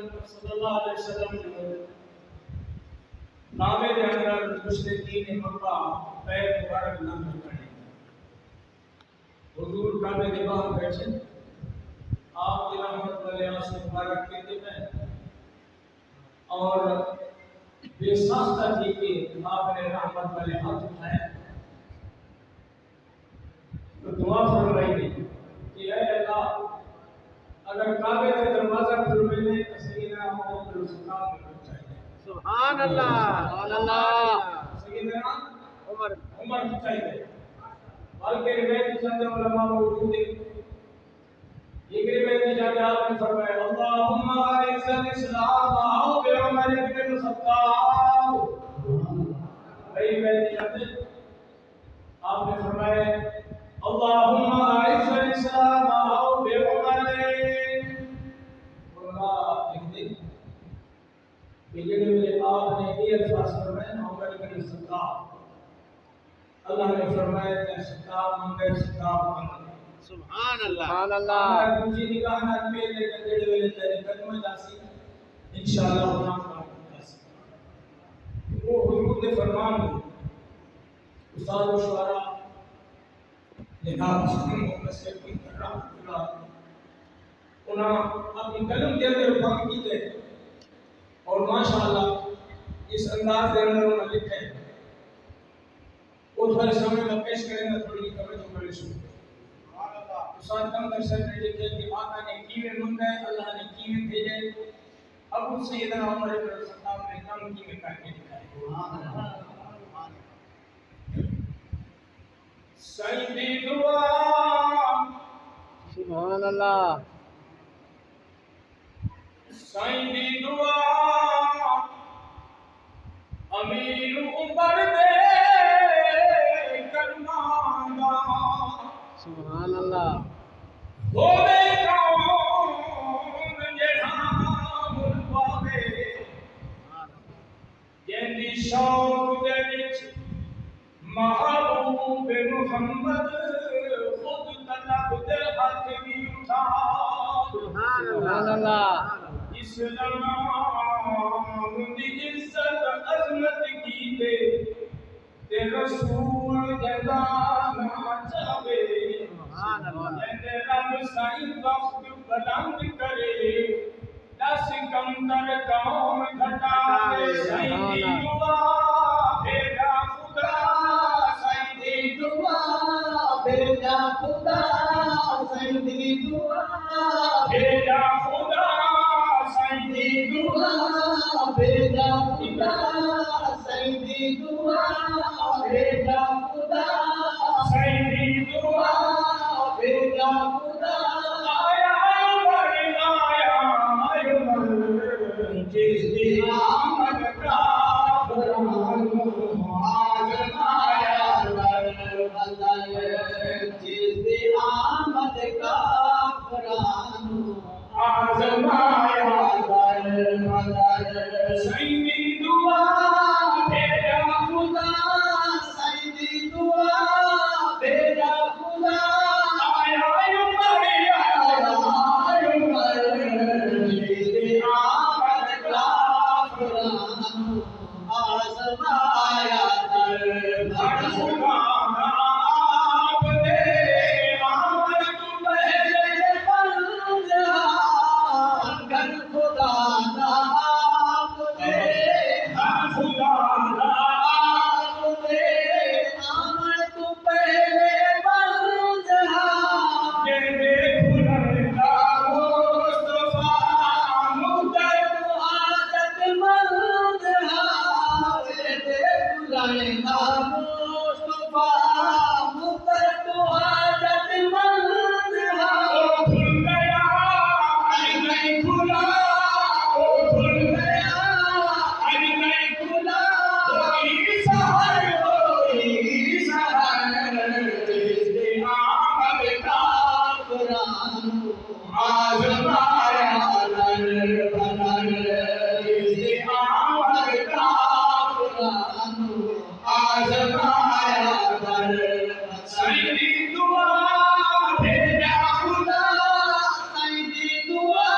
सल्लल्लाहु अलैहि वसल्लम काबे के अंदर मुशरिकीन मक्का पैर मुबारक न रखने। हुजूर काबे के बाहर बैठे, आप की रहमत वाले आंसू मुबारक कहते हैं और बेसाख्ता थी कि आपने रहमत वाले हाथ उठाए तो दुआ फरमाई गई कि ऐ अल्लाह, अगर काबे का दरवाजा खुल मिले तो सैयदना मोहम्मद रसूलुल्लाह को चाहिए। सुभान अल्लाह, सुभान अल्लाह। सैयदना उमर को चाहिए। बल्कि रिवायत चंद उलमा मौजूद है, ये रिवायत जाके आपने फरमाया अल्लाहुम्मा अइज़्ज़िल इस्लाम व उमर इब्न ख़त्ताब। भाई रिवायत जाते आपने फरमाया अल्लाहुम्मा अइज़्ज़िल इस्लाम व उमर। ये मेरे आपने ये अल्फाज फरमाए उमर इब्न ख़त्ताब, अल्लाह ने फरमाया कि ख़त्ताब मंगे ख़त्ताब सुभान अल्लाह, सुभान अल्लाह। मुझे निगाह ना पे लेकर जेड़े वेले तेरे कदम दासी इंशाअल्लाह गुनाह माफ दासी वो हुजूर के फरमान उस्ताद शुआरा जनाब मोहम्मद शफी रहमतुल्लाह उन्हें अपनी कलम के अंदर फर्क किए और माशाअल्लाह इस अंदाज के अंदर उन्होंने लिखे वो थोड़े समय में पेश करेंगे, थोड़ी तवज्जो करें। सुभान अल्लाह। उस्ताद कम दर्शन ने लिखे कि आका ने कीवे मंगाए, अल्लाह ने कीवे भेजे, अबू सैयदना उमर इब्न ख़त्ताब ने कम कीवे करके दिखाए। सुभान अल्लाह। सईदी दुआ, सुभान अल्लाह, सईदी दुआ अमीर उमर दे करमांदा। सुभान अल्लाह। होवे कौन जेड़ा मुल पावे, जेंदी शौक दे विच महबूब मुहम्मद खुद तलब दे हाथ भी उठा। सुभान अल्लाह। इस्लाम दी इज्जत अजमत की ते रसूल जदा ना चावे। सुभान अल्लाह। ते रब साईं वक्त बुलंद करे, दस कमतर कौम घटावे। साईं दी दुआ भेजा खुदा, साईं दी दुआ भेजा खुदा, साईं दी दुआ भेजा खुदा, साईं दी दुआ भेजा खुदा, साईं दी दुआ भेजा खुदा, साईं दी दुआ भेजा खुदा। आया उमर जिसदी आमद का फरमानो आजमाया दर बदल, जिसदी आमद का फरमानो आजमाया दर बदल। साईं दी दुआ भेजा खुदा, साईं दी दुआ भेजा खुदा। आया उमर जिसदी आमद का फरमानो आजमाया दर बदल। खुदा आप दे आमद तू पहले बंद कर, खुदा आप दे खुदा आप दे आमद तू पहले बंद कहने खुदा मुस्तफा मुदत हाजत मंद कहने खुदा मुस्तफा मुदत हाजत मंद। खुल गया आज नहीं खुला, ओ खुल गया आज नहीं खुला, होई सहर जिसदी आमद का फरमानो आजमाया दर बदल, जिसदी आमद का फरमानो आजमाया दर बदल। साईं दी दुआ भेजा खुदा, साईं दी दुआ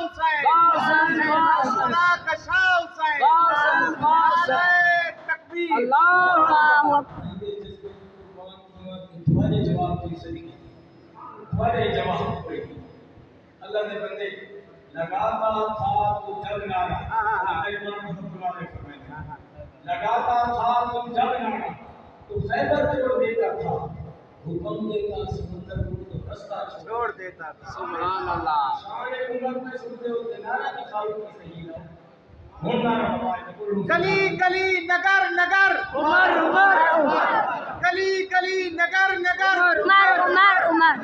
हुसैन अल्लाह का शाह हुसैन तकबीर अल्लाहु अकबर तुम्हारे जवाब की सदकी तुम्हारे जवाब पे अल्लाह ने बंदे लगाता था तो जब नारा लगाता था तो जब नारा तो खैबर छोड़ देता था हुक्म देता समुद्र को रास्ता छोड़ देता था सुभान अल्लाह शान उमर में सुनते होते नारा की खालू की सही है होना गली गली नगर नगर उमर गली गली नगर नगर उमर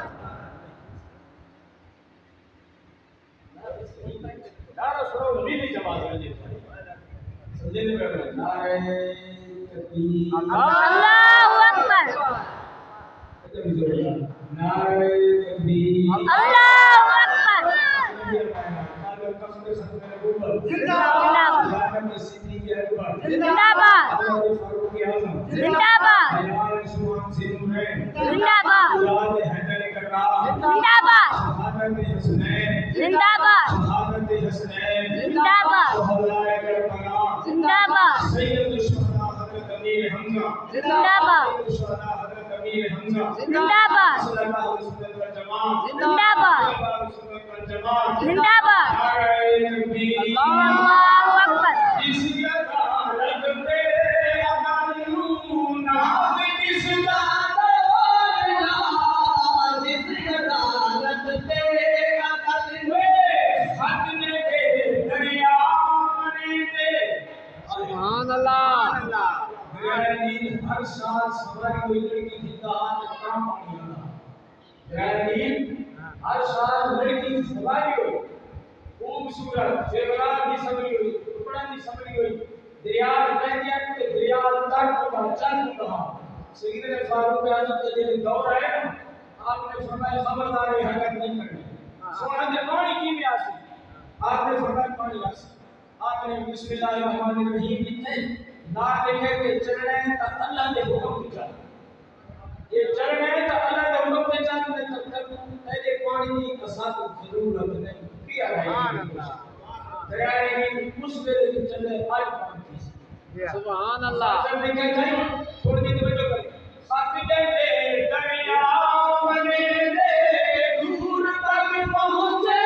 नारा सुनो नीली जमात वाले समझे नहीं बैठ रहे नारे तकबीर अल्लाहु अकबर नारे तकबीर अल्लाहु अकबर जिंदाबाद जिंदाबाद जिंदाबाद जिंदाबाद जिंदाबाद जिंदाबाद जिंदाबाद जिंदाबाद जिंदाबाद जिंदाबाद जिंदाबाद अल्लाहु अकबर सुभान अल्लाह हर साल सवारी कोई लड़की की दाद काम पानी हर साल लड़की की सवारी हो खूबसूरत जेवरात की सवारी हुई कपड़ा की सवारी हुई दरिया कह दिया कि दरिया तक का चल रहा सैयदना फारूक आजम का जब दौर आया ना आपने फरमाया खबरदार ये हरकत नहीं करनी सोना के पानी की में आसी आपने फरमाया पानी आसी आपने बिस्मिल्लाहिर्रहमानिर्रहीम लिखे ना लिखे के चलने तो अल्लाह के हुक्म पे चल ये चलने तो अल्लाह के हुक्म पे चल ने तब तक पहले पानी की कसात जरूरत नहीं किया है दरिया में उस वेले चले आज पानी सुभान अल्लाह जब लिखे कहीं थोड़ी देर तवज्जो करें साथी दे दरिया मने दे दूर तक पहुंचे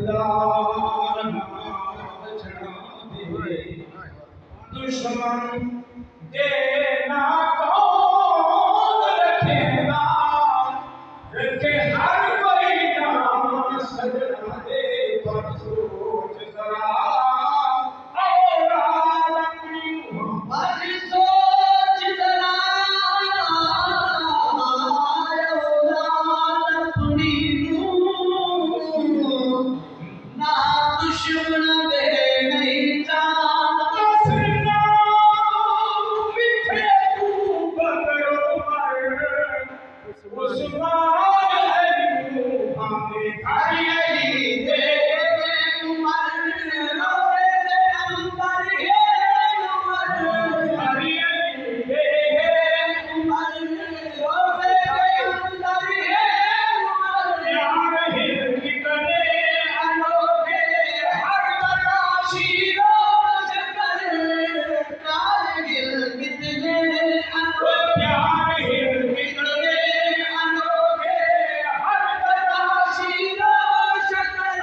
खुदा दुश्मन देना कौन रखेगा, रखे हर कोई ना सजना दे पर सोच जरा औलाद अपनी हर सोच जरा औलाद अपनी ना दुश्मन दे नहीं जाना। हसना पीछे तू बकरो मर उस्मान है हमें खाई अली दे उमर रोज़े दे अंदर है उमर, खाई अली दे उमर रोज़े दे अंदर है उमर। प्यार हिल निकले अनोखे हर तराशी रोज कर, कारगिल कितने अनोखे प्यार हिल निकले अनोखे हर तराशी रोज कर।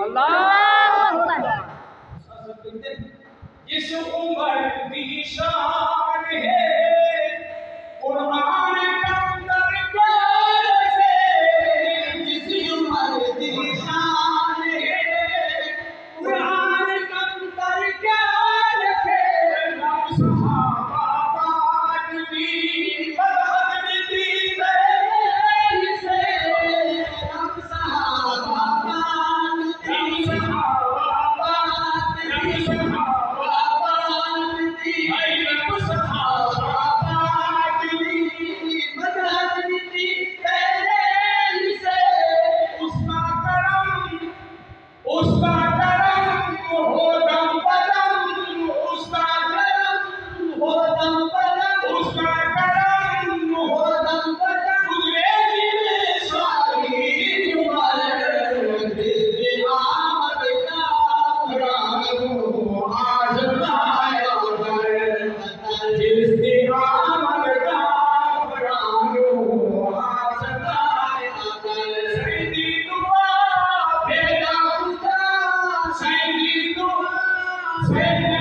अल्लाहु अकबर। जिस उम्र की शान है कुरान का दरबार से, जिस उम्र की शान है कुरान कंकर क्या रखे। हम सहाबा बाद दी बदहद दी तेरे से हम सहाबा हम दी सहाबा बात दी बात दी हम सहाबा बाद मदद दी तेरे से। उसका करम हो दम बदम, उसका करम हो दम बदम, उसका करम हो हो दम बदम। गुजरे में सारी उम्र जिसकी आमद का कुरान आज़माया कर। जिसकी आमद का कुरान आज़माया कर। सैदी दुआ बेटा खुदा सैदी दुआ सैदी